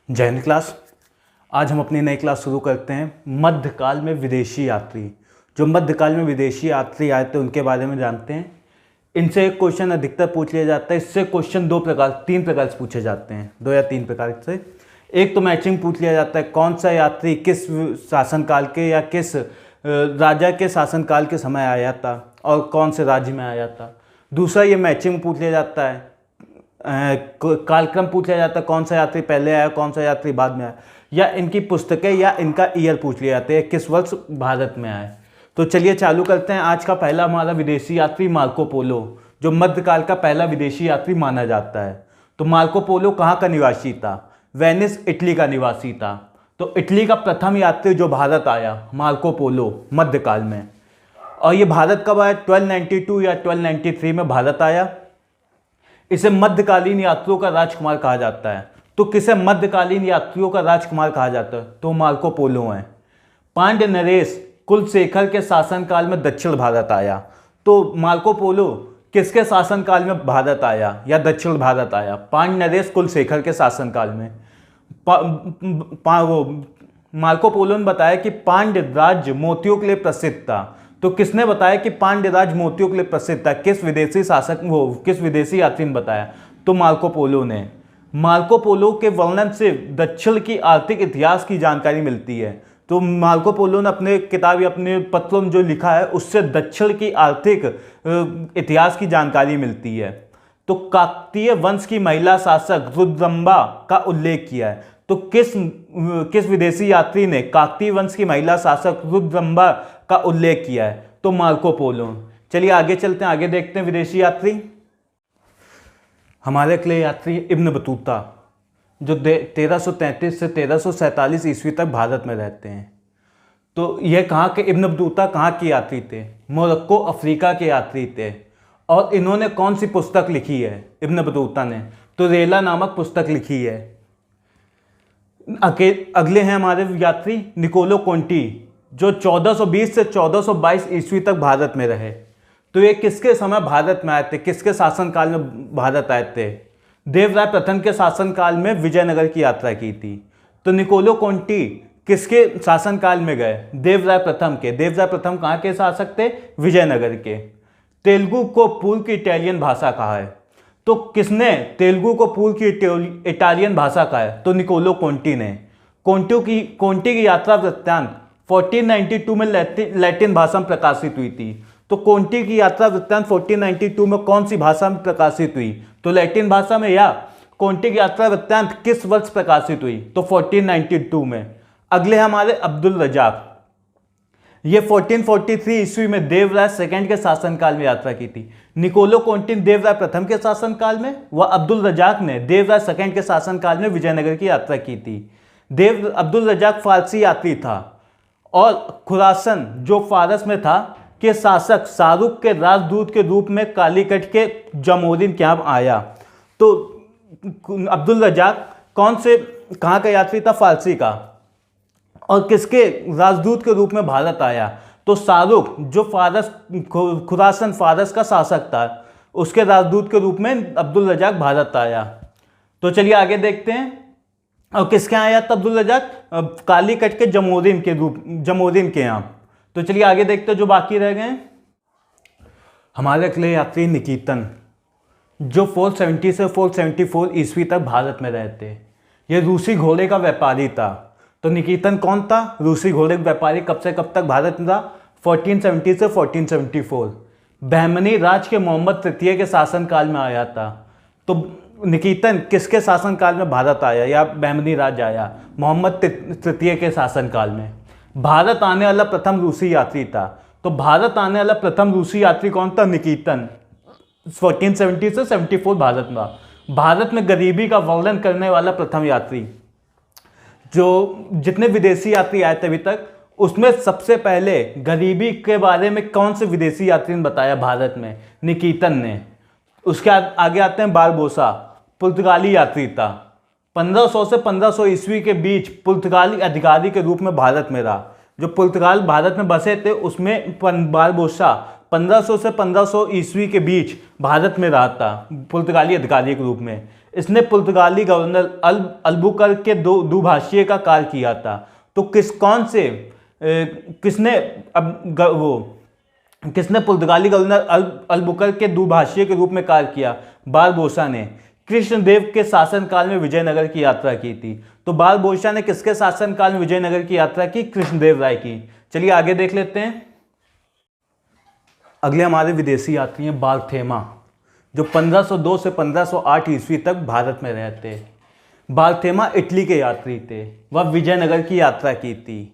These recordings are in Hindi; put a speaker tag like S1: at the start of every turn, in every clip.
S1: जय हिंद क्लास। आज हम अपनी नई क्लास शुरू करते हैं मध्यकाल में विदेशी यात्री। जो मध्यकाल में विदेशी यात्री आए थे उनके बारे में जानते हैं। इनसे एक क्वेश्चन अधिकतर पूछ लिया जाता है। इससे क्वेश्चन तीन प्रकार से पूछे जाते हैं, 2 या 3 प्रकार से। एक तो मैचिंग पूछ लिया जाता है, कौन सा यात्री किस शासनकाल के या किस राजा के शासनकाल के समय आया था और कौन से राज्य में आया था। दूसरा ये मैचिंग पूछ लिया जाता है, कालक्रम पूछ लिया जाता है, कौन सा यात्री पहले आया कौन सा यात्री बाद में आया, या इनकी पुस्तकें या इनका ईयर पूछ लिया जाता है, किस वर्ष भारत में आए। तो चलिए चालू करते हैं। आज का पहला हमारा विदेशी यात्री मार्को पोलो, जो मध्यकाल का पहला विदेशी यात्री माना जाता है। तो मार्को पोलो कहाँ का निवासी था? वेनिस, इटली का निवासी था। तो इटली का प्रथम यात्री जो भारत आया, मार्को पोलो, मध्यकाल में। और ये भारत कब आया? 1292 या 1293 में भारत आया। इसे मध्यकालीन यात्रियों का राजकुमार कहा जाता है। तो किसे मध्यकालीन यात्रियों का राजकुमार कहा जाता है? तो मार्को पोलो हैं। पांड्य नरेश कुलशेखर के शासनकाल में दक्षिण भारत आया। तो मार्को पोलो किसके शासनकाल में भारत आया या दक्षिण भारत आया? पांड्य नरेश कुलशेखर के शासनकाल में। मार्को पोलो ने बताया कि पांड्य राज्य मोतियों के लिए प्रसिद्ध था। तो किसने बताया कि पांड्य राज्य मोतियों के लिए प्रसिद्ध था? किस विदेशी यात्री ने बताया? तो मार्को पोलो ने। मार्को पोलो के वर्णन से दक्षिण की आर्थिक इतिहास की जानकारी मिलती है। तो मार्को पोलो ने अपने किताब या अपने पत्रों में जो लिखा है उससे दक्षिण की आर्थिक इतिहास की जानकारी मिलती है। तो काकतीय वंश की महिला शासक रुद्रम्बा का उल्लेख किया है। तो किस विदेशी यात्री ने काकतीय वंश की महिला शासक रुद्रम्बा का उल्लेख किया है? तो मार्को पोलो। चलिए आगे चलते हैं, आगे देखते हैं विदेशी यात्री। हमारे अगले यात्री इब्न बतूता, जो 1333 से 1347 ईस्वी तक भारत में रहते हैं। तो यह कहाँ के इब्न बतूता कहाँ के यात्री थे? मोरक्को, अफ्रीका के यात्री थे। और इन्होंने कौन सी पुस्तक लिखी है इब्न बतूता ने? तो रेला नामक पुस्तक लिखी है। अगले हैं हमारे यात्री निकोलो कोंटी, जो 1420 से 1422 ईस्वी तक भारत में रहे। तो ये किसके समय भारत में आए थे? किसके शासनकाल में भारत आए थे? देवराय प्रथम के शासनकाल में विजयनगर की यात्रा की थी। तो निकोलो कोंटी किसके शासनकाल में गए? देवराय प्रथम के। देवराय प्रथम कहाँ के शासक थे? विजयनगर के। तेलुगु को पूर्व की इटालियन भाषा कहा है। तो किसने तेलुगु को पूर्व की इटालियन भाषा कहा है? तो निकोलो कोंटी ने। कोंटी की यात्रा वृत्तांत 1492 में लैटिन भाषा में प्रकाशित हुई थी। तो कोंटी की यात्रा वृत्तांत 1492 में कौन सी भाषा में प्रकाशित हुई? तो लैटिन भाषा में। या कोंटी की यात्रा वृत्तांत किस वर्ष प्रकाशित हुई? तो 1492 में। अगले हमारे अब्दुल रजाक, ये 1443 ईस्वी में देवराय सेकंड के शासनकाल में यात्रा की थी। निकोलो कोंटी देवराय प्रथम के शासनकाल में, व अब्दुल रजाक ने देवराय सेकंड के शासनकाल में विजयनगर की यात्रा की थी। अब्दुल रजाक फारसी यात्री था और खुरासन, जो फारस में था, के शासक शाहरुख के राजदूत के रूप में कालीकट के जमोरिन के यहाँ आया। तो अब्दुल रजाक कहाँ का यात्री था? फारसी का। और किसके राजदूत के रूप में भारत आया? तो शाहरुख, जो खुरासन फारस का शासक था, उसके राजदूत के रूप में अब्दुल रजाक भारत आया। तो चलिए आगे देखते हैं। और किसके आया था अब्दुल रजाक? कालीकट के जमोरिन के यहाँ। तो चलिए आगे देखते हैं जो बाकी रह गए। हमारे अगले यात्री निकितन, जो 470 से 474 ईस्वी तक भारत में रहते। ये रूसी घोड़े का व्यापारी था। तो निकितन कौन था? रूसी घोड़े का व्यापारी। कब से कब तक भारत में था? 1470 से 1474। बहमनी राज के मोहम्मद तृतीय के शासनकाल में आया था। तो निकितन किसके शासनकाल में भारत आया या बहमनी राज आया? मोहम्मद तृतीय के शासनकाल में। भारत आने वाला प्रथम रूसी यात्री था। तो भारत आने वाला प्रथम रूसी यात्री कौन था? निकितन। 1470 से 74 भारत में। भारत में गरीबी का वर्णन करने वाला प्रथम यात्री। जो जितने विदेशी यात्री आए थे अभी तक, उसमें सबसे पहले गरीबी के बारे में कौन से विदेशी यात्री ने बताया भारत में? निकितन ने। उसके आगे आते हैं बारबोसा, पुर्तगाली यात्री था। 1500 से 1500 ईस्वी के बीच पुर्तगाली अधिकारी के रूप में भारत में रहा। जो पुर्तगाल भारत में बसे थे उसमें बारबोसा 1500 से 1500 ईस्वी के बीच भारत में रहा था पुर्तगाली अधिकारी के रूप में। इसने पुर्तगाली गवर्नर अल्बुकर्क के दुभाषीय का कार्य किया था। तो किसने पुर्तगाली गवर्नर अल्बुकर्क के दुभाषीय के रूप में कार्य किया? बारबोसा ने। कृष्णदेव के शासनकाल में विजयनगर की यात्रा की थी। तो बारबोसा ने किसके शासनकाल में विजयनगर की यात्रा की? कृष्णदेव राय की। चलिए आगे देख लेते हैं। अगले हमारे विदेशी यात्री हैं बार्थेमा, जो 1502 से 1508 ईस्वी तक भारत में रहते। बार्थेमा इटली के यात्री थे। वह विजयनगर की यात्रा की थी।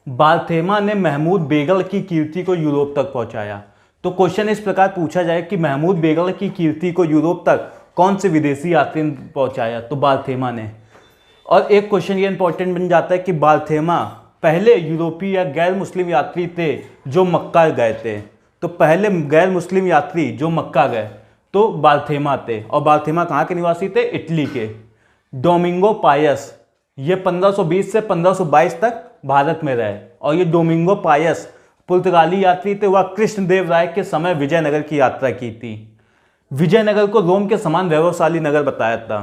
S1: बार्थेमा ने महमूद बेगल की कीर्ति को यूरोप तक पहुंचाया। तो क्वेश्चन इस प्रकार पूछा जाए कि महमूद बेगल की कीर्ति को यूरोप तक कौन से विदेशी यात्री ने पहुंचाया? तो बार्थेमा ने। और एक क्वेश्चन ये इंपॉर्टेंट बन जाता है कि बार्थेमा पहले यूरोपीय या गैर मुस्लिम यात्री थे जो मक्का गए थे। तो पहले गैर मुस्लिम यात्री जो मक्का गए तो बार्थेमा थे। और बार्थेमा कहाँ के निवासी थे? इटली के। डोमिंगो पायस, ये 1520 से 1522 तक भारत में रहे। और ये डोमिंगो पायस पुर्तगाली यात्री थे। वह कृष्णदेव राय के समय विजयनगर की यात्रा की थी। विजयनगर को रोम के समान वैभवशाली नगर बताया था।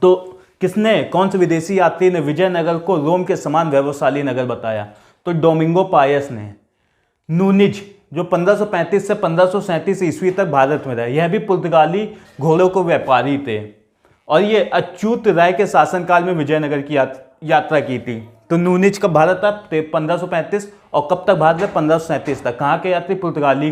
S1: तो कौन से विदेशी यात्री ने विजयनगर को रोम के समान वैभवशाली नगर बताया? तो डोमिंगो पायस ने। नूनिज, जो 1535 से 1537 ईस्वी तक भारत में रहे, यह भी पुर्तगाली घोड़ों को व्यापारी थे। और ये अच्युत राय के शासनकाल में विजयनगर की यात्रा की थी। तो नूनिज कब भारत था? 1535। और कब तक भारत में? 1537 तक। कहाँ के यात्री? पुर्तगाली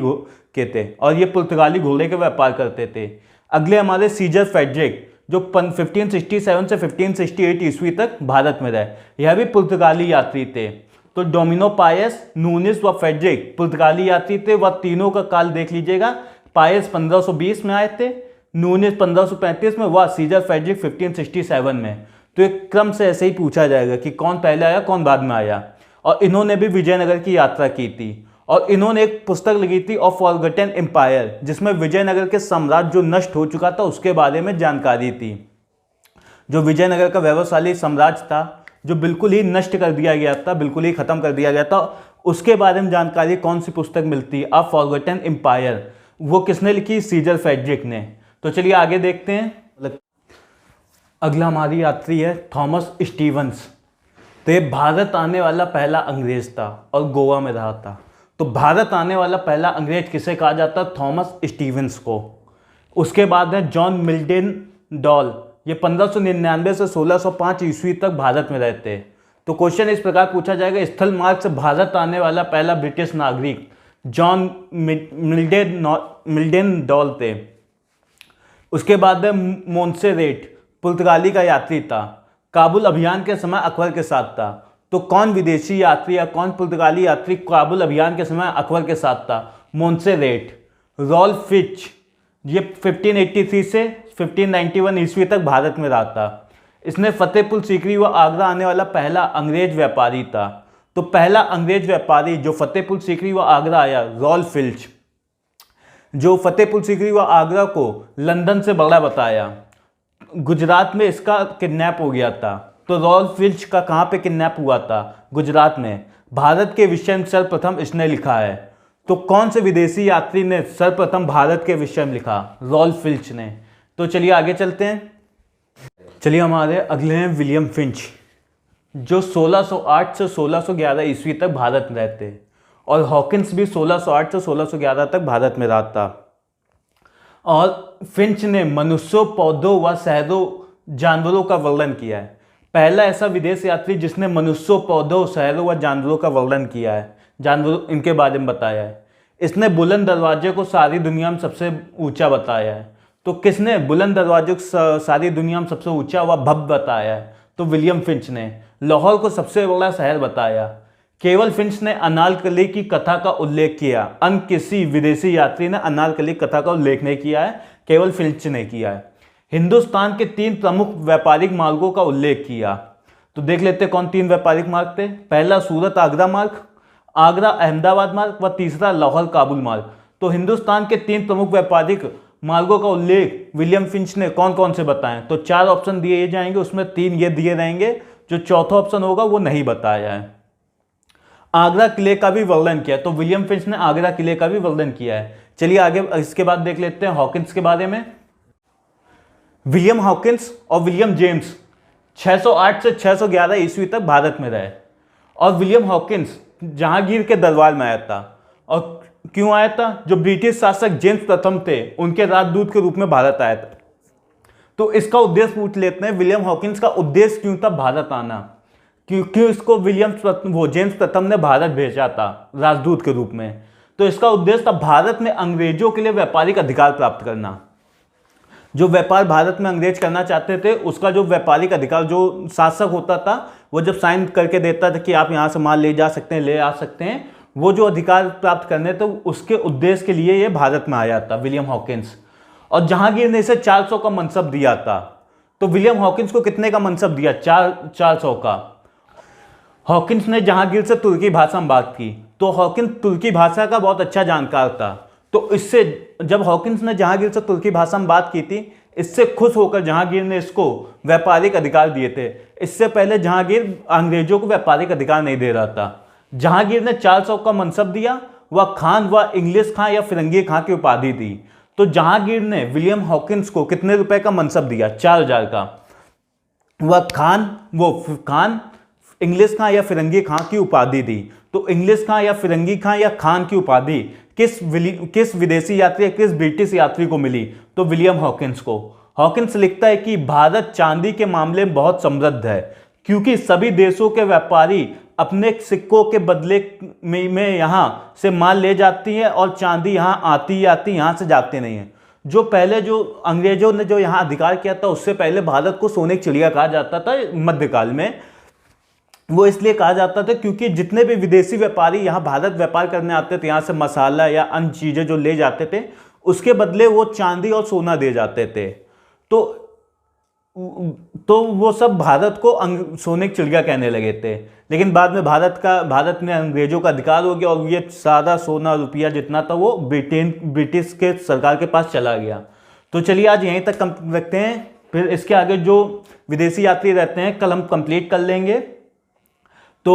S1: के थे। और ये पुर्तगाली घोड़े के व्यापार करते थे। अगले हमारे सीजर फेडरिक, जो 1567 से 1568 ईस्वी तक भारत में रहे, यह भी पुर्तगाली यात्री थे। तो डोमिनो पायस, नूनिस व फेडरिक पुर्तगाली यात्री थे। वह तीनों का काल देख लीजिएगा। पायस 1520 में आए थे, नूनिस 1535 में, व सीजर फेडरिक 1567 में। तो एक क्रम से ऐसे ही पूछा जाएगा कि कौन पहले आया कौन बाद में आया। और इन्होंने भी विजयनगर की यात्रा की थी। और इन्होंने एक पुस्तक लिखी थी ऑफ फॉरगॉटन एम्पायर, जिसमें विजयनगर के साम्राज्य जो नष्ट हो चुका था उसके बारे में जानकारी थी। जो विजयनगर का वैभवशाली साम्राज्य था जो बिल्कुल ही नष्ट कर दिया गया था, बिल्कुल ही खत्म कर दिया गया था, उसके बारे में जानकारी कौन सी पुस्तक मिलती है? Of forgotten empire. वो किसने लिखी? सीजर फेडरिक ने। तो चलिए आगे देखते हैं। अगला हमारी यात्री है थॉमस स्टीवंस। तो ये भारत आने वाला पहला अंग्रेज था और गोवा में रहा था। तो भारत आने वाला पहला अंग्रेज किसे कहा जाता? थॉमस स्टीवंस को। उसके बाद है जॉन मिल्टन डॉल, ये 1599 से 1605 ईस्वी तक भारत में रहते। तो क्वेश्चन इस प्रकार पूछा जाएगा, स्थल मार्ग से भारत आने वाला पहला ब्रिटिश नागरिक जॉन मिल्टन डॉल थे। उसके बाद है मोन्सेरेट, पुर्तगाली का यात्री था। काबुल अभियान के समय अकबर के साथ था। तो कौन विदेशी यात्री या कौन पुर्तगाली यात्री काबुल अभियान के समय अकबर के साथ था? मोन्सेरेट। रॉल्फ फिच, ये 1583 से 1591 ईस्वी तक भारत में रहा था। इसने फतेहपुर सीकरी व आगरा आने वाला पहला अंग्रेज व्यापारी था। तो पहला अंग्रेज व्यापारी जो फतेहपुर सीकरी व आगरा आया, रॉल्फ फिच, जो फतेहपुर सीकरी व आगरा को लंदन से बड़ा बताया। गुजरात में इसका किडनैप हो गया था। तो रॉल्फ फिच का कहाँ पे किडनैप हुआ था? गुजरात में। भारत के विषय में सर्वप्रथम इसने लिखा है। तो कौन से विदेशी यात्री ने सर्वप्रथम भारत के विषय में लिखा? रॉल्फ फिच ने। तो चलिए आगे चलते हैं। चलिए हमारे अगले हैं विलियम फिंच, जो 1608 से 1611 ईस्वी तक भारत में रहते। और हॉकिंस भी 1608 से 1611 तक भारत में रहा था। और फिंच ने मनुष्यों, पौधों व शहरों, जानवरों का वर्णन किया है। पहला ऐसा विदेश यात्री जिसने मनुष्यों, पौधों, शहरों व जानवरों का वर्णन किया है, जानवरों इनके बारे में बताया है। इसने बुलंद दरवाजे को सारी दुनिया में सबसे ऊंचा बताया है। तो किसने बुलंद दरवाजे को सारी दुनिया में सबसे ऊंचा व भव्य बताया है? तो विलियम फिंच ने। लाहौर को सबसे बड़ा शहर बताया। केवल फिंच ने अनारकली की कथा का उल्लेख किया। अन्य किसी विदेशी यात्री ने अनारकली कथा का उल्लेख नहीं किया है, केवल फिंच ने किया है। हिंदुस्तान के 3 प्रमुख व्यापारिक मार्गों का उल्लेख किया। तो देख लेते कौन 3 व्यापारिक मार्ग थे। पहला सूरत आगरा मार्ग, आगरा अहमदाबाद मार्ग व तीसरा लाहौर काबुल मार्ग। तो हिंदुस्तान के 3 प्रमुख व्यापारिक मार्गों का उल्लेख विलियम फिंच ने कौन कौन से बताए? तो 4 ऑप्शन दिए जाएंगे, उसमें 3 ये दिए रहेंगे, जो चौथा ऑप्शन होगा वो नहीं बताया है। आगरा किले का भी वर्णन किया, तो विलियम फिंच ने आगरा किले का भी वर्णन किया है। चलिए आगे इसके बाद देख लेते हैं हॉकिंस के बारे में। विलियम हॉकिंस और विलियम जेम्स 608 से 611 ईस्वी तक भारत में रहे। और विलियम हॉकिंस जहांगीर के दरबार में आया था। और क्यों आया था? जो ब्रिटिश शासक जेम्स प्रथम थे उनके राजदूत के रूप में भारत आया था। तो इसका उद्देश्य पूछ लेते हैं, विलियम हॉकिंस का उद्देश्य क्यों था भारत आना? क्यों इसको जेम्स प्रथम ने भारत भेजा था राजदूत के रूप में? तो इसका उद्देश्य था भारत में अंग्रेजों के लिए व्यापारिक अधिकार प्राप्त करना। जो व्यापार भारत में अंग्रेज करना चाहते थे उसका जो व्यापारिक अधिकार, जो शासक होता था वो जब साइन करके देता था कि आप यहाँ से माल ले जा सकते हैं, ले आ सकते हैं, वो जो अधिकार प्राप्त करने थे उसके उद्देश्य के लिए ये भारत में आया था विलियम हॉकिंस। और जहांगीर ने इसे 400 का मनसब दिया था। तो विलियम हॉकिंस को कितने का मनसब दिया? 400 का। हॉकिंस ने जहांगीर से तुर्की भाषा में बात की। तो हॉकिंस तुर्की भाषा का बहुत अच्छा जानकार था। तो इससे जब हॉकिंस ने जहांगीर से तुर्की भाषा में बात की थी, इससे खुश होकर जहांगीर ने इसको व्यापारिक अधिकार दिए थे। इससे पहले जहांगीर अंग्रेजों को व्यापारिक अधिकार नहीं दे रहा था। जहांगीर ने 400 का मनसब दिया, वह खान व इंग्लिश खां या फिरंगी खां की उपाधि दी। तो जहांगीर ने विलियम हॉकिंस को कितने रुपए का मनसब दिया? 4000 का। वह खान इंग्लिश खां या फिरंगी खां की उपाधि दी। तो इंग्लिश खां या फिरंगी खां या खान की उपाधि किस विदेशी यात्री, किस ब्रिटिश यात्री को मिली? तो विलियम हॉकिंस को। हॉकिंस लिखता है कि भारत चांदी के मामले में बहुत समृद्ध है, क्योंकि सभी देशों के व्यापारी अपने सिक्कों के बदले में यहाँ से माल ले जाती है और चांदी यहाँ आती यहाँ से जाती नहीं है। जो पहले जो अंग्रेजों ने जो यहाँ अधिकार किया था उससे पहले भारत को सोने की चिड़िया कहा जाता था मध्यकाल में। वो इसलिए कहा जाता था क्योंकि जितने भी विदेशी व्यापारी यहाँ भारत व्यापार करने आते थे, यहाँ से मसाला या अन्य चीज़ें जो ले जाते थे, उसके बदले वो चांदी और सोना दे जाते थे। तो वो सब भारत को सोने की चिड़िया कहने लगे थे। लेकिन बाद में भारत में अंग्रेजों का अधिकार हो गया और ये सारा सोना रुपया जितना था वो ब्रिटिश के सरकार के पास चला गया। तो चलिए आज यहीं तक रखते हैं, फिर इसके आगे जो विदेशी यात्री रहते हैं कल हम कंप्लीट कर लेंगे। तो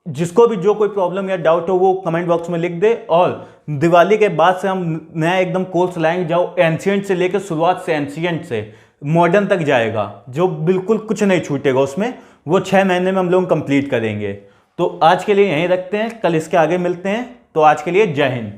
S1: जिसको भी जो कोई प्रॉब्लम या डाउट हो वो कमेंट बॉक्स में लिख दे। और दिवाली के बाद से हम नया एकदम कोर्स लाएंगे जो एंशिएंट से लेकर शुरुआत से एंशिएंट से मॉडर्न तक जाएगा, जो बिल्कुल कुछ नहीं छूटेगा उसमें। वो 6 महीने में हम लोग कंप्लीट करेंगे। तो आज के लिए यहीं रखते हैं, कल इसके आगे मिलते हैं। तो आज के लिए जय हिंद।